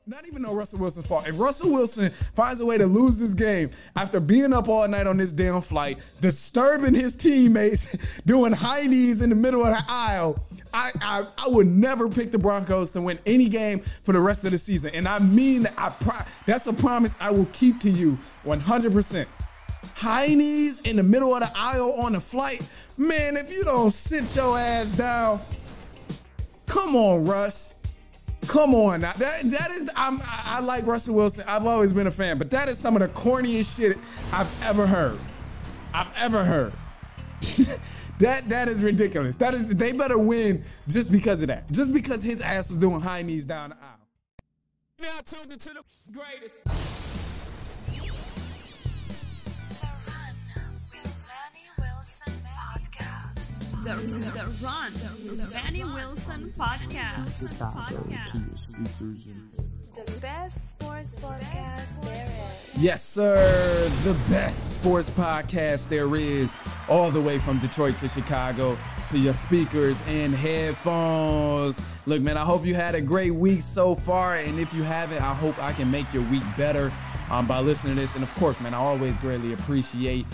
Not even no Russell Wilson's fault. If Russell Wilson finds a way to lose this game after being up all night on this damn flight, disturbing his teammates, doing high knees in the middle of the aisle, I would never pick the Broncos to win any game for the rest of the season. And I mean that. That's a promise I will keep to you 100%. High knees in the middle of the aisle on the flight. Man, if you don't sit your ass down, come on, Russ. Come on now. That is, I like Russell Wilson. I've always been a fan, but that is some of the corniest shit I've ever heard. That is ridiculous. They better win just because of that. Just because his ass was doing high knees down the aisle. Now tuned into the greatest. The Manny Wilson podcast. The best sports podcast there is. Yes, sir. The best sports podcast there is. All the way from Detroit to Chicago to your speakers and headphones. Look, man, I hope you had a great week so far. And if you haven't, I hope I can make your week better by listening to this. And of course, man, I always greatly appreciate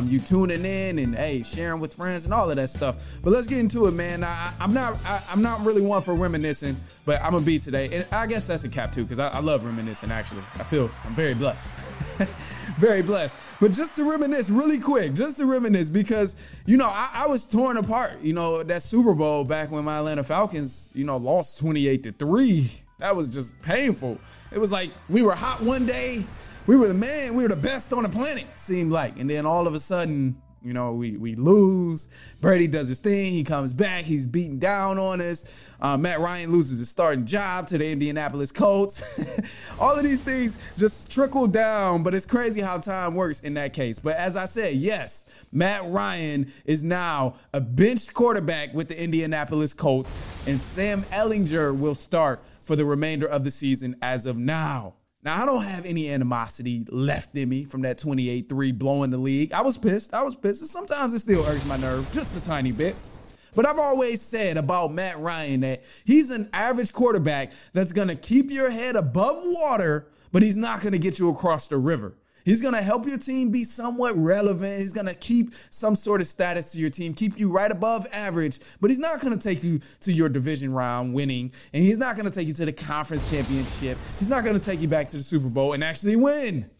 you tuning in and sharing with friends and all of that stuff. But let's get into it, man. I'm not really one for reminiscing, but I'm gonna be today. And I guess that's a cap too, because I love reminiscing. Actually, I'm very blessed. Very blessed. But just to reminisce really quick, because I was torn apart. That Super Bowl back when my Atlanta Falcons lost 28-3. That was just painful. It was like we were hot one day. We were the best on the planet, it seemed like. And then all of a sudden, we lose. Brady does his thing. He comes back. He's beating down on us. Matt Ryan loses his starting job to the Indianapolis Colts. All of these things just trickle down, but it's crazy how time works in that case. But as I said, yes, Matt Ryan is now a benched quarterback with the Indianapolis Colts, and Sam Ehlinger will start for the remainder of the season as of now. Now, I don't have any animosity left in me from that 28-3 blowing the league. I was pissed. And sometimes it still irks my nerve just a tiny bit. But I've always said about Matt Ryan that he's an average quarterback that's going to keep your head above water, but he's not going to get you across the river. He's going to help your team be somewhat relevant. He's going to keep some sort of status to your team, keep you right above average, but he's not going to take you to your division round winning, and he's not going to take you to the conference championship. He's not going to take you back to the Super Bowl and actually win.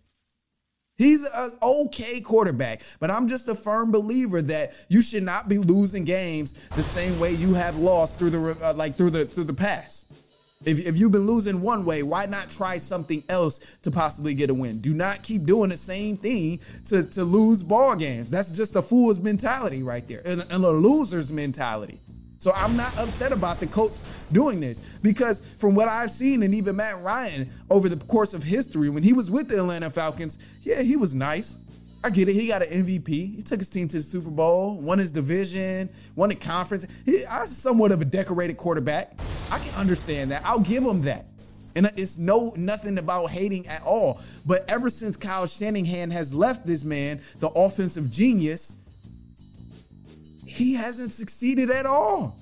He's an okay quarterback, but I'm just a firm believer that you should not be losing games the same way you have lost through the past. If you've been losing one way, why not try something else to possibly get a win? Do not keep doing the same thing to lose ball games. That's just a fool's mentality right there, and a loser's mentality. So I'm not upset about the Colts doing this, because from what I've seen, and even Matt Ryan over the course of history, when he was with the Atlanta Falcons, yeah, he was nice. I get it. He got an MVP. He took his team to the Super Bowl, won his division, won the conference. I was somewhat of a decorated quarterback. I can understand that. I'll give him that. And it's nothing about hating at all. But ever since Kyle Shanahan has left this man, the offensive genius, he hasn't succeeded at all.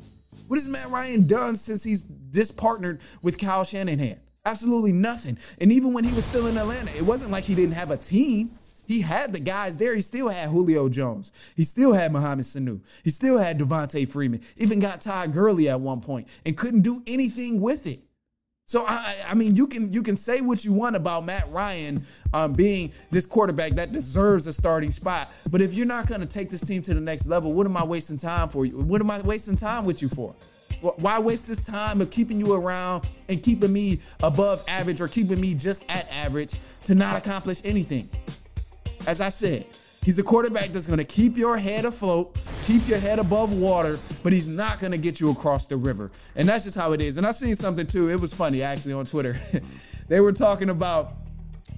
What has Matt Ryan done since he's dispartnered with Kyle Shanahan? Absolutely nothing. And even when he was still in Atlanta, it wasn't like he didn't have a team. He had the guys there. He still had Julio Jones. He still had Mohamed Sanu. He still had Devontae Freeman. Even got Todd Gurley at one point and couldn't do anything with it. So, I mean, you can say what you want about Matt Ryan being this quarterback that deserves a starting spot. But if you're not going to take this team to the next level, what am I wasting time for you? What am I wasting time with you for? Why waste this time of keeping you around and keeping me above average or keeping me just at average to not accomplish anything? As I said, he's a quarterback that's going to keep your head afloat, keep your head above water, but he's not going to get you across the river. And that's just how it is. And I seen something too. It was funny, actually, on Twitter. They were talking about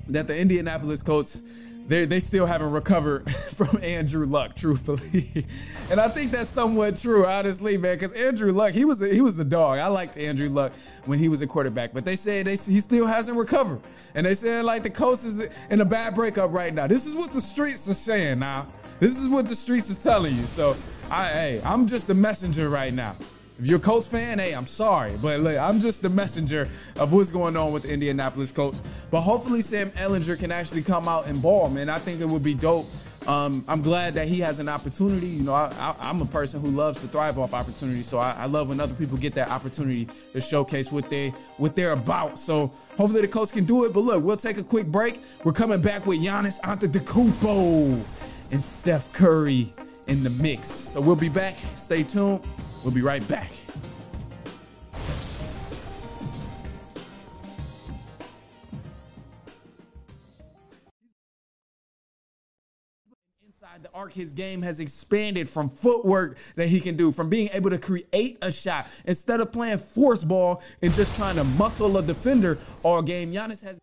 that the Indianapolis Colts, they still haven't recovered from Andrew Luck, truthfully. And I think that's somewhat true, honestly, man, because Andrew Luck, he was a dog. I liked Andrew Luck when he was a quarterback, but they say he still hasn't recovered. And they say like the Colts is in a bad breakup right now. This is what the streets are saying now. This is what the streets is telling you. So I'm just a messenger right now. If you're a Colts fan, hey, I'm sorry, but look, I'm just the messenger of what's going on with the Indianapolis Colts. But hopefully Sam Ehlinger can actually come out and ball, man. I think it would be dope. I'm glad that he has an opportunity. You know, I'm a person who loves to thrive off opportunity, so I love when other people get that opportunity to showcase what they're about. So hopefully the Colts can do it. But look, we'll take a quick break. We're coming back with Giannis Antetokounmpo and Steph Curry in the mix. So we'll be back. Stay tuned. We'll be right back. Inside the arc, his game has expanded from footwork that he can do, from being able to create a shot instead of playing force ball and just trying to muscle a defender all game. Giannis has.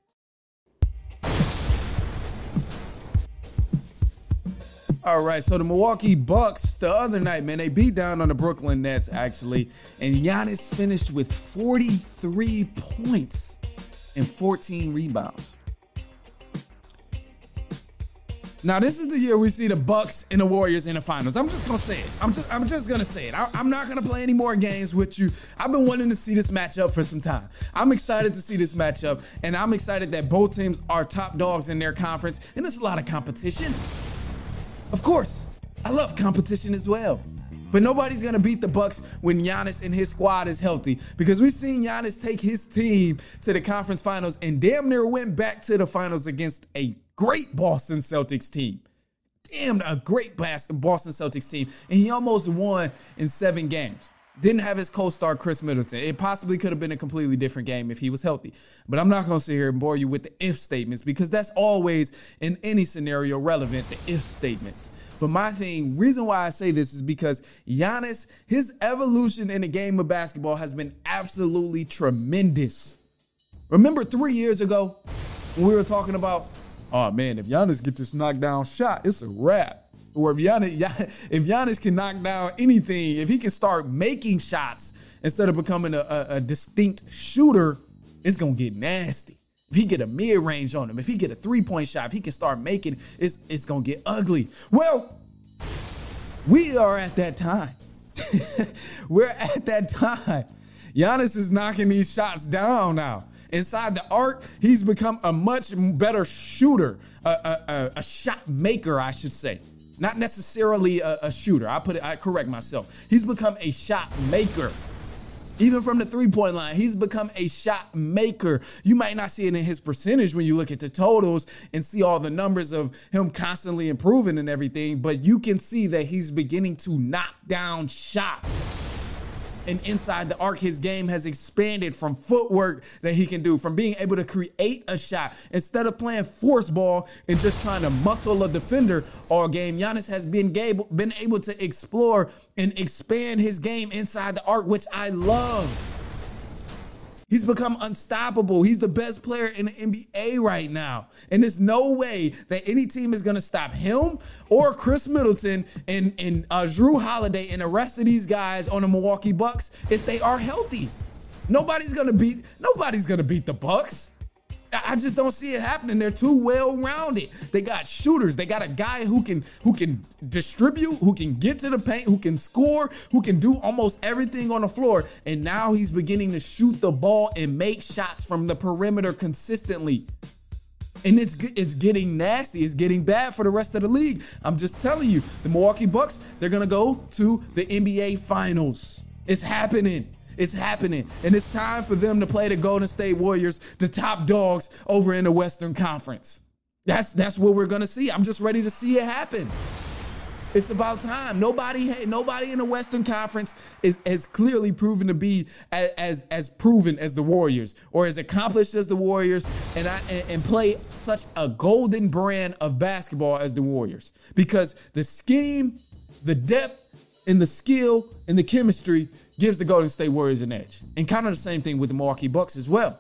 All right, so the Milwaukee Bucks the other night, man, they beat down on the Brooklyn Nets, actually, and Giannis finished with 43 points and 14 rebounds. Now, this is the year we see the Bucks and the Warriors in the finals. I'm just gonna say it. I'm just gonna say it. I'm not gonna play any more games with you. I've been wanting to see this matchup for some time. I'm excited to see this matchup, and I'm excited that both teams are top dogs in their conference, and there's a lot of competition. Of course, I love competition as well. But nobody's going to beat the Bucks when Giannis and his squad is healthy, because we've seen Giannis take his team to the conference finals and damn near went back to the finals against a great Boston Celtics team. A great Boston Celtics team. And he almost won in 7 games. Didn't have his co-star Chris Middleton. It possibly could have been a completely different game if he was healthy. But I'm not going to sit here and bore you with the if statements, because that's always, in any scenario, relevant, the if statements. But my reason why I say this is because Giannis, his evolution in the game of basketball has been absolutely tremendous. Remember 3 years ago when we were talking about, oh man, if Giannis gets this knockdown shot, it's a wrap. Or if Giannis can knock down anything, if he can start making shots instead of becoming a distinct shooter, it's going to get nasty. If he get a mid-range on him, if he get a three-point shot, if he can start making, it's going to get ugly. Well, we are at that time. We're at that time. Giannis is knocking these shots down now. Inside the arc, he's become a much better shooter, a shot maker, I should say. Not necessarily a shooter. I correct myself. He's become a shot maker. Even from the three-point line, he's become a shot maker. You might not see it in his percentage when you look at the totals and see all the numbers of him constantly improving and everything, but you can see that he's beginning to knock down shots. And inside the arc, his game has expanded from footwork that he can do, from being able to create a shot instead of playing force ball and just trying to muscle a defender all game. Giannis has been able to explore and expand his game inside the arc, which I love. He's become unstoppable. He's the best player in the NBA right now. And there's no way that any team is going to stop him or Chris Middleton and Jrue Holiday and the rest of these guys on the Milwaukee Bucks if they are healthy. Nobody's going to beat the Bucks. I just don't see it happening. They're too well-rounded. They got shooters. They got a guy who can distribute, who can get to the paint, who can score, who can do almost everything on the floor. And now he's beginning to shoot the ball and make shots from the perimeter consistently. And it's getting nasty. It's getting bad for the rest of the league. I'm just telling you, the Milwaukee Bucks, they're going to go to the NBA Finals. It's happening. It's happening. And it's time for them to play the Golden State Warriors, the top dogs over in the Western Conference. That's what we're going to see. I'm just ready to see it happen. It's about time. Nobody in the Western Conference is clearly proven to be as proven as the Warriors, or as accomplished as the Warriors, and play such a golden brand of basketball as the Warriors. Because the scheme, the depth, and the skill and the chemistry gives the Golden State Warriors an edge. And kind of the same thing with the Milwaukee Bucks as well.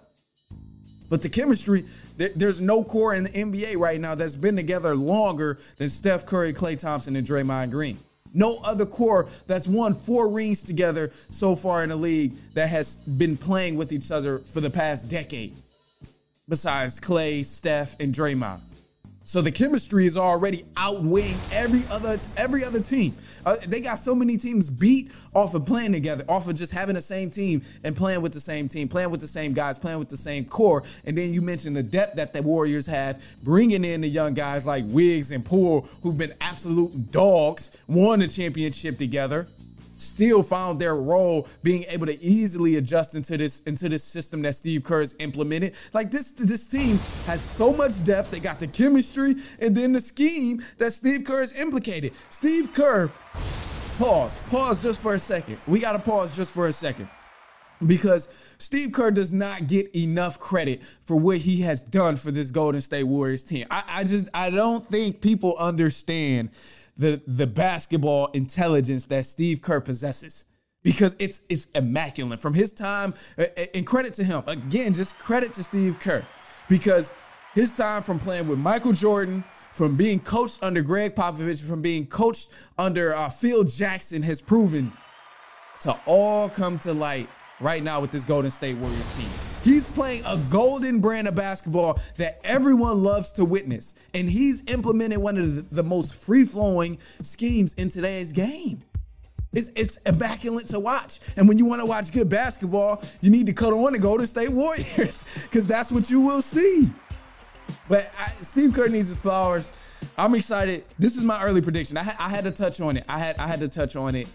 But the chemistry, there's no core in the NBA right now that's been together longer than Steph Curry, Klay Thompson, and Draymond Green. No other core that's won 4 rings together so far in the league that has been playing with each other for the past decade, besides Klay, Steph, and Draymond. So the chemistry is already outweighing every other team. They got so many teams beat off of playing together, off of just having the same team and playing with the same team, playing with the same guys, playing with the same core. And then you mentioned the depth that the Warriors have, bringing in the young guys like Wiggs and Poole, who've been absolute dogs, won the championship together. Still found their role, being able to easily adjust into this system that Steve Kerr has implemented. Like this team has so much depth. They got the chemistry and then the scheme that Steve Kerr has implicated. Steve Kerr, pause just for a second. We got to pause just for a second, because Steve Kerr does not get enough credit for what he has done for this Golden State Warriors team. I don't think people understand the basketball intelligence that Steve Kerr possesses, because it's immaculate from his time. And credit to him. Again, just credit to Steve Kerr, because his time from playing with Michael Jordan, from being coached under Greg Popovich, from being coached under Phil Jackson, has proven to all come to light right now with this Golden State Warriors team. He's playing a golden brand of basketball that everyone loves to witness. And he's implemented one of the most free-flowing schemes in today's game. It's immaculate to watch. And when you want to watch good basketball, you need to cut on the Golden State Warriors, because that's what you will see. But Steve Kerr needs his flowers. I'm excited. This is my early prediction. I had to touch on it. I had to touch on it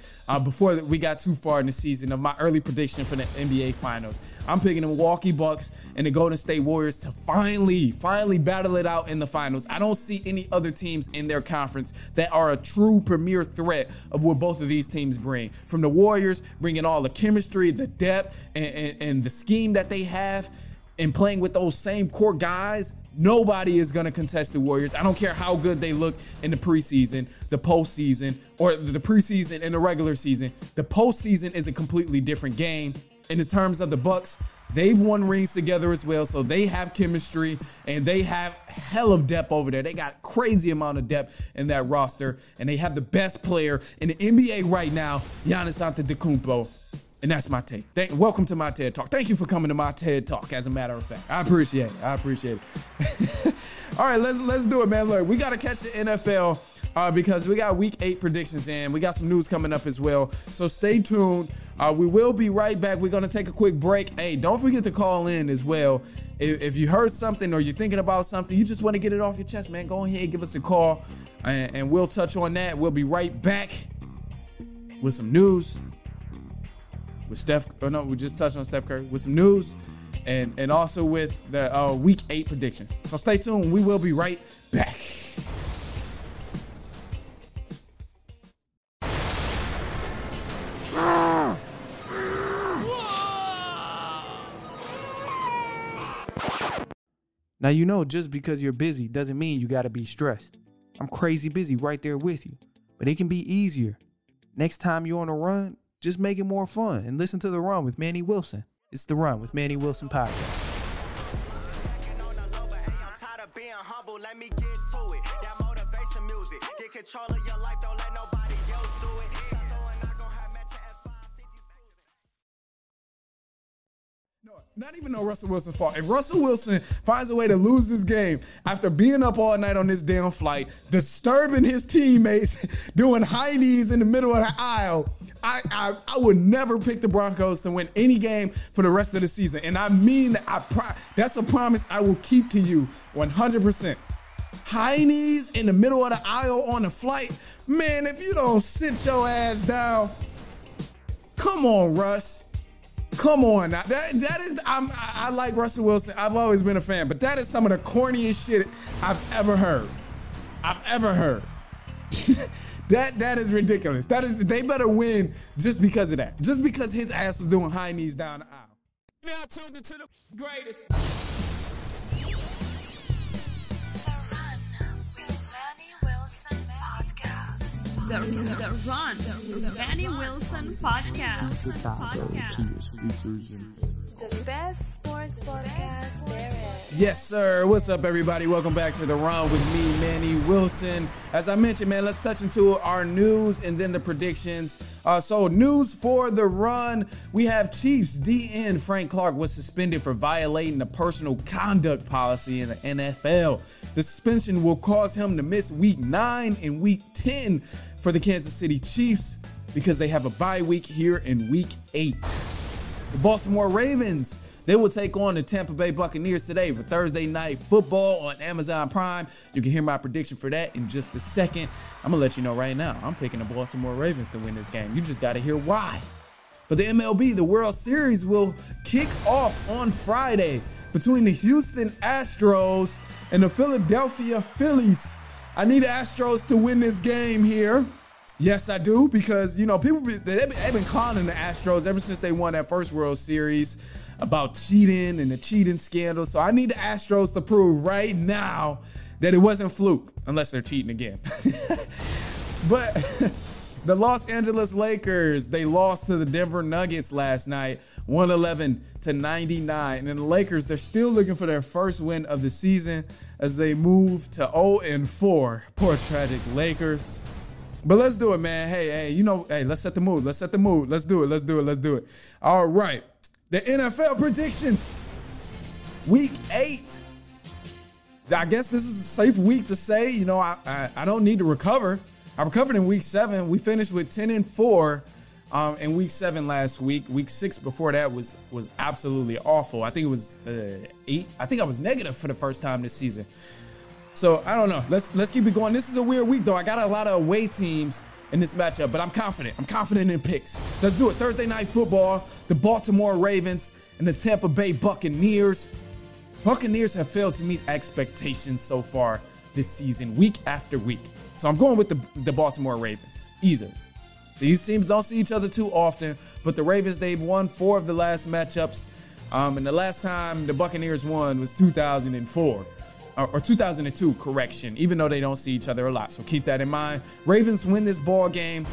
before we got too far in the season, of my early prediction for the NBA Finals. I'm picking the Milwaukee Bucks and the Golden State Warriors to finally battle it out in the finals. I don't see any other teams in their conference that are a true premier threat of what both of these teams bring. From the Warriors, bringing all the chemistry, the depth, and the scheme that they have, and playing with those same core guys, nobody is going to contest the Warriors. I don't care how good they look in the preseason, the postseason, or the preseason and the regular season. The postseason is a completely different game. And in terms of the Bucks, they've won rings together as well, so they have chemistry and they have hell of depth over there. They got crazy amount of depth in that roster, and they have the best player in the NBA right now, Giannis Antetokounmpo. And that's my take. Welcome to my TED Talk. Thank you for coming to my TED Talk, as a matter of fact. I appreciate it. All right, let's do it, man. Look, we got to catch the NFL because we got Week 8 predictions in. We got some news coming up as well. So stay tuned. We will be right back. We're going to take a quick break. Hey, don't forget to call in as well. If you heard something or you're thinking about something, you just want to get it off your chest, man, go ahead, give us a call, and we'll touch on that. We'll be right back with some news. We just touched on Steph Curry with some news, and also with the Week 8 predictions. So stay tuned. We will be right back. Now, you know, just because you're busy doesn't mean you got to be stressed. I'm crazy busy right there with you, but it can be easier. Next time you're on a run, just make it more fun and listen to The Run with Manny Wilson. It's The Run with Manny Wilson podcast. Not even no Russell Wilson's fault. If Russell Wilson finds a way to lose this game after being up all night on this damn flight, disturbing his teammates, doing high knees in the middle of the aisle, I would never pick the Broncos to win any game for the rest of the season. And I mean, that's a promise I will keep to you 100%. High knees in the middle of the aisle on the flight, man, if you don't sit your ass down, come on, Russ. Come on now. I like Russell Wilson. I've always been a fan, but that is some of the corniest shit I've ever heard. That is ridiculous. They better win just because of that. Just because his ass was doing high knees down the aisle. Now tuned into the greatest. The Run with Manny Wilson podcast. The best sports podcast there is. Yes, sir. What's up, everybody? Welcome back to The Run with me, Manny Wilson. As I mentioned, man, let's touch into our news and then the predictions. So news for The Run. We have Chiefs DN Frank Clark was suspended for violating the personal conduct policy in the NFL. The suspension will cause him to miss week 9 and week 10 for the Kansas City Chiefs because they have a bye week here in week 8. The Baltimore Ravens, they will take on the Tampa Bay Buccaneers today for Thursday Night Football on Amazon Prime. You can hear my prediction for that in just a second. I'm going to let you know right now, I'm picking the Baltimore Ravens to win this game. You just got to hear why. But the MLB, the World Series, will kick off on Friday between the Houston Astros and the Philadelphia Phillies. I need the Astros to win this game here. Yes, I do, because, you know, people, they've been calling the Astros ever since they won that first World Series about cheating and the cheating scandal. So I need the Astros to prove right now that it wasn't fluke, unless they're cheating again. But the Los Angeles Lakers, they lost to the Denver Nuggets last night, 111-99. And the Lakers, they're still looking for their first win of the season as they move to 0-4. Poor, tragic Lakers. But let's do it, man. Hey, you know, let's set the mood. Let's set the mood. Let's do it. All right. The NFL predictions. Week 8. I guess this is a safe week to say, you know, I don't need to recover. I recovered in week 7. We finished with 10-4 in week 7 last week. Week 6 before that was absolutely awful. I think it was 8. I think I was negative for the first time this season. So I don't know. Let's keep it going. This is a weird week though. I got a lot of away teams in this matchup, but I'm confident. I'm confident in picks. Let's do it. Thursday Night Football, the Baltimore Ravens and the Tampa Bay Buccaneers. Buccaneers have failed to meet expectations so far this season, week after week. So I'm going with the Baltimore Ravens, easily. These teams don't see each other too often, but the Ravens, they've won 4 of the last matchups. And the last time the Buccaneers won was 2004. Or 2002, correction, even though they don't see each other a lot. So keep that in mind. Ravens win this ball game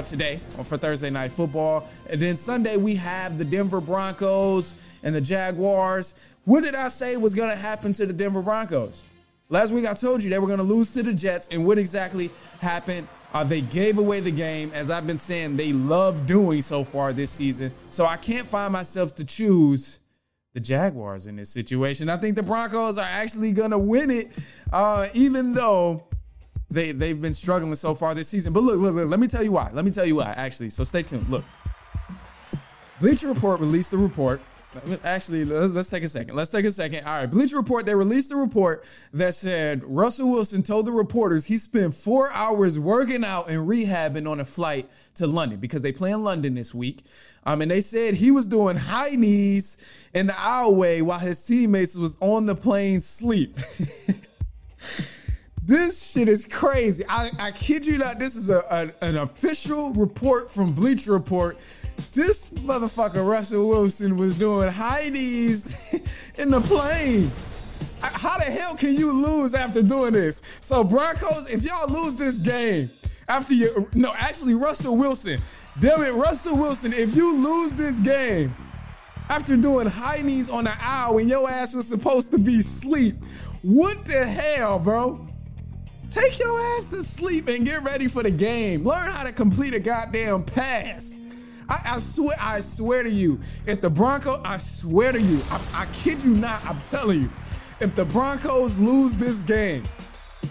today for Thursday Night Football. And then Sunday, we have the Denver Broncos and the Jaguars. What did I say was going to happen to the Denver Broncos? Last week, I told you they were going to lose to the Jets. And what exactly happened? They gave away the game, as I've been saying they love doing so far this season. So I can't find myself to choose the Jaguars in this situation. I think the Broncos are actually going to win it, even though they've been struggling so far this season. But look, let me tell you why. Actually. So stay tuned. Look, Bleacher Report released the report. Actually, let's take a second. All right, Bleacher Report, they released a report that said Russell Wilson told the reporters he spent 4 hours working out and rehabbing on a flight to London because they play in London this week. And they said he was doing high knees in the aisleway while his teammates was on the plane sleep. This shit is crazy. I kid you not. This is an official report from Bleacher Report. This motherfucker Russell Wilson was doing high knees in the plane. How the hell can you lose after doing this? So Broncos, if y'all lose this game after Russell Wilson. Damn it, Russell Wilson, if you lose this game after doing high knees on the aisle when your ass was supposed to be asleep, what the hell, bro? Take your ass to sleep and get ready for the game. Learn how to complete a goddamn pass. I swear to you, if the Broncos, I swear to you, I kid you not, I'm telling you, if the Broncos lose this game,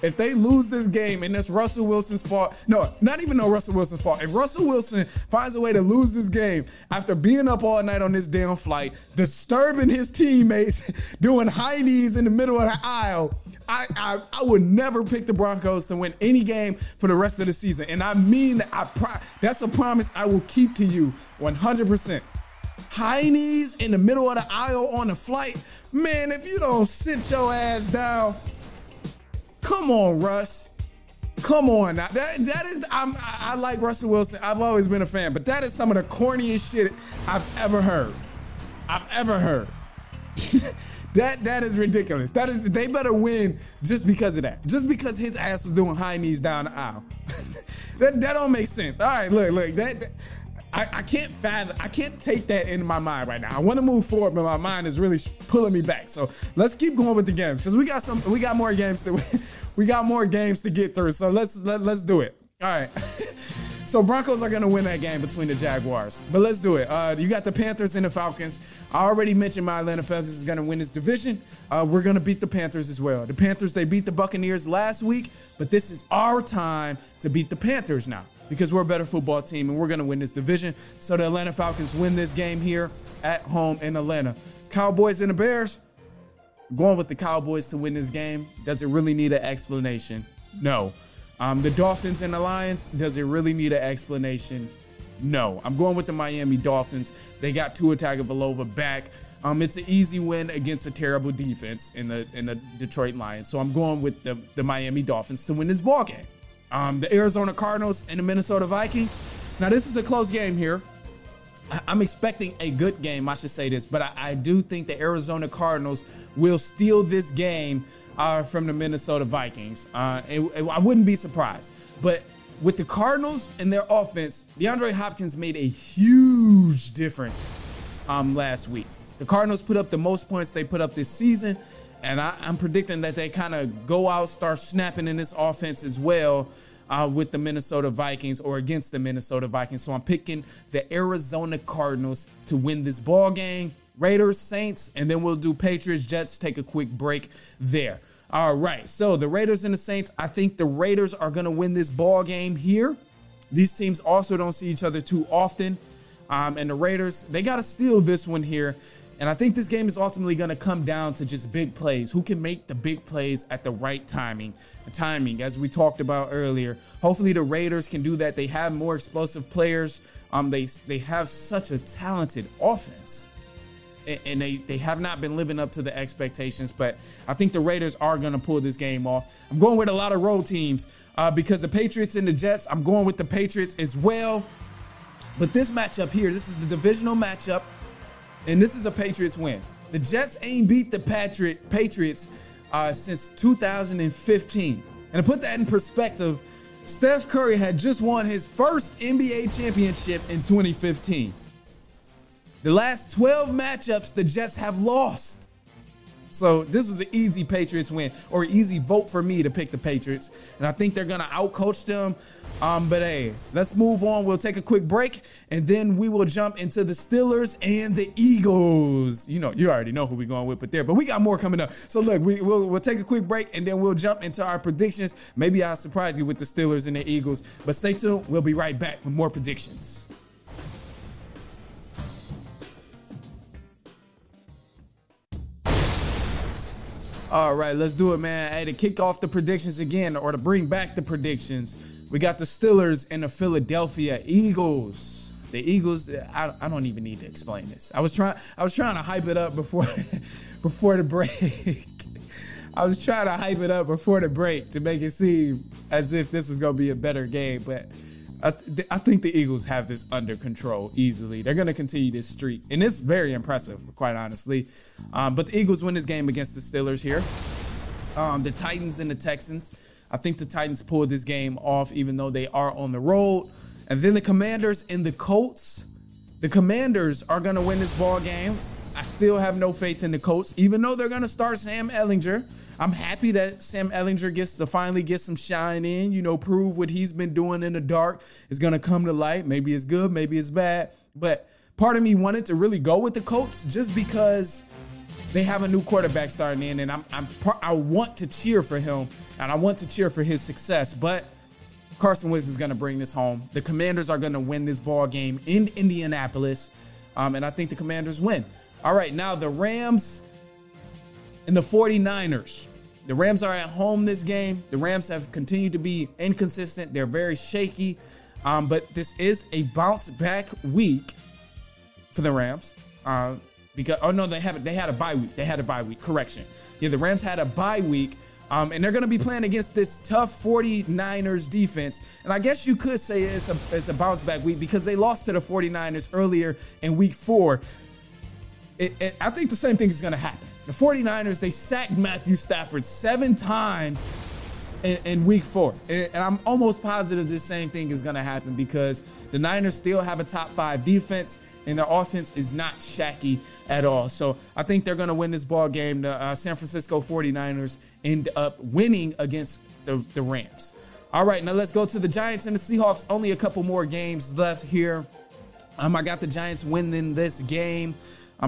if they lose this game and it's Russell Wilson's fault, no, not even no Russell Wilson's fault. If Russell Wilson finds a way to lose this game after being up all night on this damn flight, disturbing his teammates, doing high knees in the middle of the aisle, I would never pick the Broncos to win any game for the rest of the season. And I mean that. That's a promise I will keep to you 100%. High knees in the middle of the aisle on a flight, man, if you don't sit your ass down, come on, Russ. Come on. Now, that is, I like Russell Wilson. I've always been a fan, but that is some of the corniest shit I've ever heard. That is ridiculous. They better win just because of that. Just because his ass was doing high knees down the aisle. that don't make sense. All right, look, I can't fathom. I can't take that into my mind right now. I want to move forward, but my mind is really pulling me back. So let's keep going with the games because we got more games to get through. So let's do it. All right. So Broncos are going to win that game between the Jaguars. But let's do it. You got the Panthers and the Falcons. I already mentioned my Atlanta Falcons is going to win this division. We're going to beat the Panthers as well. The Panthers, they beat the Buccaneers last week, but this is our time to beat the Panthers now because we're a better football team and we're going to win this division. So the Atlanta Falcons win this game here at home in Atlanta. Cowboys and the Bears, going with the Cowboys to win this game. Does it really need an explanation? No. The Dolphins and the Lions, does it really need an explanation? No. I'm going with the Miami Dolphins. They got Tua Tagovailoa back. It's an easy win against a terrible defense in the Detroit Lions. So I'm going with the Miami Dolphins to win this ball game. The Arizona Cardinals and the Minnesota Vikings. Now, this is a close game here. I'm expecting a good game, I should say this, but I do think the Arizona Cardinals will steal this game from the Minnesota Vikings. I wouldn't be surprised. But with the Cardinals and their offense, DeAndre Hopkins made a huge difference last week. The Cardinals put up the most points they put up this season, and I'm predicting that they kind of go out, start snapping in this offense as well with the Minnesota Vikings or against the Minnesota Vikings. So I'm picking the Arizona Cardinals to win this ball game. Raiders, Saints, and then we'll do Patriots, Jets, take a quick break there. All right, so the Raiders and the Saints, I think the Raiders are going to win this ball game here. These teams also don't see each other too often. And the Raiders, they got to steal this one here. And I think this game is ultimately going to come down to just big plays. Who can make the big plays at the right timing? The timing, as we talked about earlier. Hopefully the Raiders can do that. They have more explosive players. They have such a talented offense. And they have not been living up to the expectations. But I think the Raiders are going to pull this game off. I'm going with a lot of road teams because the Patriots and the Jets, I'm going with the Patriots as well. But this matchup here, this is the divisional matchup. And this is a Patriots win. The Jets ain't beat the Patriots since 2015. And to put that in perspective, Steph Curry had just won his first NBA championship in 2015. The last 12 matchups, the Jets have lost. So this is an easy Patriots win, or easy vote for me to pick the Patriots. And I think they're going to outcoach them. But hey, let's move on. We'll take a quick break, and then we will jump into the Steelers and the Eagles. You already know who we're going with, but we got more coming up. So look, we'll take a quick break, and then we'll jump into our predictions. Maybe I'll surprise you with the Steelers and the Eagles. But stay tuned. We'll be right back with more predictions. All right, let's do it, man. Hey, to kick off the predictions again, or to bring back the predictions, we got the Steelers and the Philadelphia Eagles. The Eagles, I don't even need to explain this. I was trying to hype it up before the break. I was trying to hype it up before the break to make it seem as if this was gonna be a better game, but I think the Eagles have this under control easily. They're going to continue this streak, and it's very impressive, quite honestly. But the Eagles win this game against the Steelers here. The Titans and the Texans, I think the Titans pull this game off, even though they are on the road. And then the Commanders and the Colts. The Commanders are going to win this ball game. I still have no faith in the Colts, even though they're going to start Sam Ehlinger. I'm happy that Sam Ehlinger gets to finally get some shine in, prove what he's been doing in the dark is going to come to light. Maybe it's good, maybe it's bad. But part of me wanted to really go with the Colts just because they have a new quarterback starting in, and I want to cheer for him, and I want to cheer for his success. But Carson Wentz is going to bring this home. The Commanders are going to win this ball game in Indianapolis, and I think the Commanders win. All right, now the Rams and the 49ers. The Rams are at home this game. The Rams have continued to be inconsistent. They're very shaky, but this is a bounce back week for the Rams. They had a bye week. They had a bye week. Correction. Yeah, the Rams had a bye week. And they're going to be playing against this tough 49ers defense. And I guess you could say it's a bounce back week because they lost to the 49ers earlier in week 4. I think the same thing is going to happen. The 49ers, they sacked Matthew Stafford 7 times in week 4. And I'm almost positive the same thing is going to happen because the Niners still have a top 5 defense and their offense is not shaky at all. So I think they're going to win this ball game. The San Francisco 49ers end up winning against the Rams. All right, now let's go to the Giants and the Seahawks. Only a couple more games left here. I got the Giants winning this game.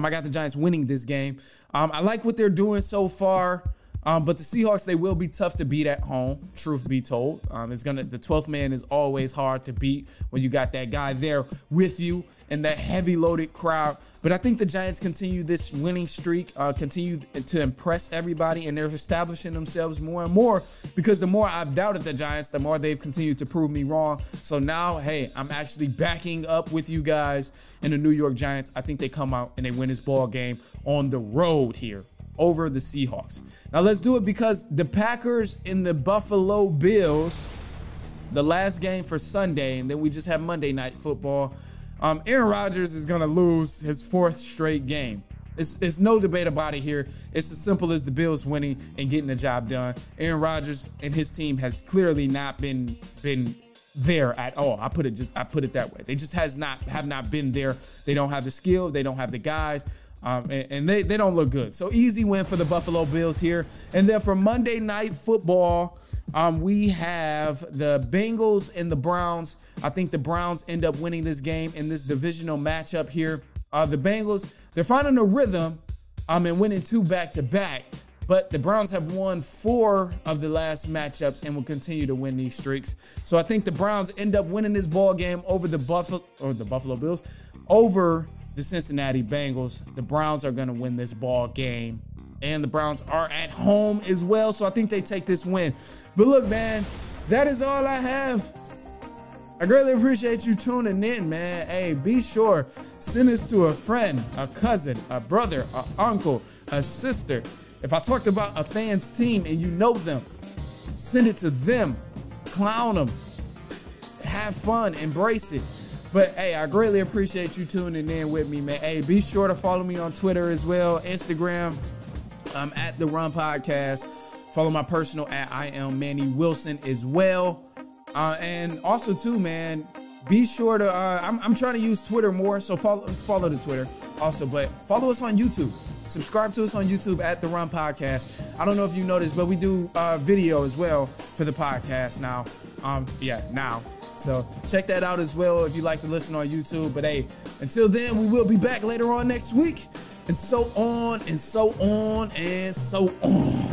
I like what they're doing so far. But the Seahawks, they will be tough to beat at home, truth be told. The 12th man is always hard to beat when you got that guy there with you and that heavy loaded crowd. But I think the Giants continue this winning streak, continue to impress everybody, and they're establishing themselves more and more, because the more I've doubted the Giants, the more they've continued to prove me wrong. So now, hey, I'm actually backing up with you guys in the New York Giants. I think they come out and they win this ball game on the road here over the Seahawks. Now let's do it, because the Packers and the Buffalo Bills, the last game for Sunday, and then we just have Monday Night Football. Aaron Rodgers is going to lose his 4th straight game. It's no debate about it here. It's as simple as the Bills winning and getting the job done. Aaron Rodgers and his team has clearly not been there at all. I put it that way. They just have not been there. They don't have the skill. They don't have the guys. And they don't look good. So easy win for the Buffalo Bills here. And then for Monday Night Football, we have the Bengals and the Browns. I think the Browns end up winning this game in this divisional matchup here. The Bengals, they're finding a rhythm and winning 2 back-to-back. But the Browns have won 4 of the last matchups and will continue to win these streaks. So I think the Browns end up winning this ball game over the Buffalo Bills, over the Cincinnati Bengals. The Browns are going to win this ball game, and the Browns are at home as well. So I think they take this win. But look, man, that is all I have. I greatly appreciate you tuning in, man. Hey, be sure, send this to a friend, a cousin, a brother, an uncle, a sister. If I talked about a fan's team and you know them, send it to them, clown them, have fun, embrace it. But hey, I greatly appreciate you tuning in with me, man. Hey, be sure to follow me on Twitter as well, Instagram. I'm at The Run Podcast. Follow my personal at I am Manny Wilson as well. And also too, man, be sure to, I'm trying to use Twitter more, so follow the Twitter also, but follow us on YouTube. Subscribe to us on YouTube at The Run Podcast. I don't know if you noticed, but we do video as well for the podcast now. Now. So check that out as well if you like to listen on YouTube. But hey, until then, we will be back later on next week. And so on and so on and so on.